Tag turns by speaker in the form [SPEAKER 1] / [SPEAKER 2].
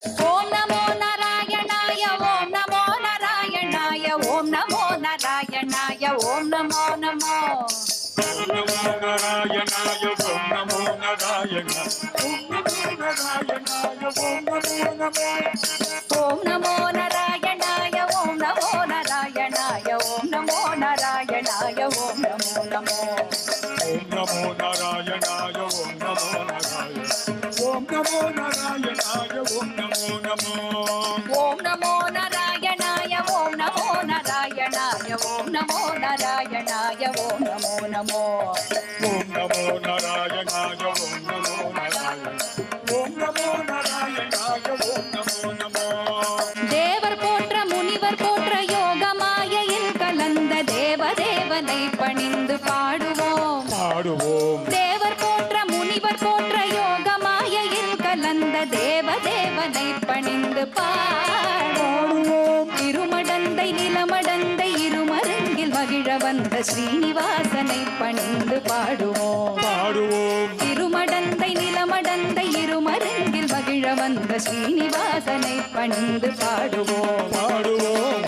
[SPEAKER 1] ஓம் நமோ நாராயணாய ஓம் நமோ நாராயணாய ஓம் நமோ நாராயணாய ஓம் நமோ நமோ
[SPEAKER 2] ஓம் நமோ நாராயணாய ஓம் நமோ நாராயணாய ஓம் நமோ நாராயணாய ஓம் நமோ நமோ
[SPEAKER 1] ஓம் நமோ நாராயணாய ஓம் நமோ நாராயணாய ஓம் நமோ நாராயணாய ஓம் நமோ நமோ
[SPEAKER 2] ஓம் நமோ நாராயணாய ஓம் நமோ நாராயணாய ஓம் நமோ நாராயணாய ஓம் நமோ நமோ
[SPEAKER 1] ஓம் நமோ நாராயணாய ஓம் நமோ நாராயணாய ஓம் நமோ நாராயணாய ஓம் நமோ நமோ
[SPEAKER 2] ஓம் நமோ நாராயணாய ஓம் நமோ நாராயணாய ஓம் நமோ நாராயணாய ஓம் நமோ நமோ
[SPEAKER 1] தேவர் போற்ற முனிவர் போற்ற யோக மாயையில் கலந்த தேவதேவனை பணிந்து பாடுவோம்
[SPEAKER 2] பாடுவோம்
[SPEAKER 1] தேவர் போற்ற முனிவர் போற்ற யோக மாயையில் கலந்த தேவதேவனை பணிந்து பாடுவோம் திருமடந்தை நிலமடந்தை இருமருங்கில் மகிழ வந்த ஸ்ரீனிவாசனை பணிந்து பாடுவோம்
[SPEAKER 2] பாடுவோம்
[SPEAKER 1] திருமடந்தை நிலமடந்தை இருமருங்கில் மகிழ வந்த ஸ்ரீனிவாசனை பணிந்து பாடுவோம்
[SPEAKER 2] பாடுவோம்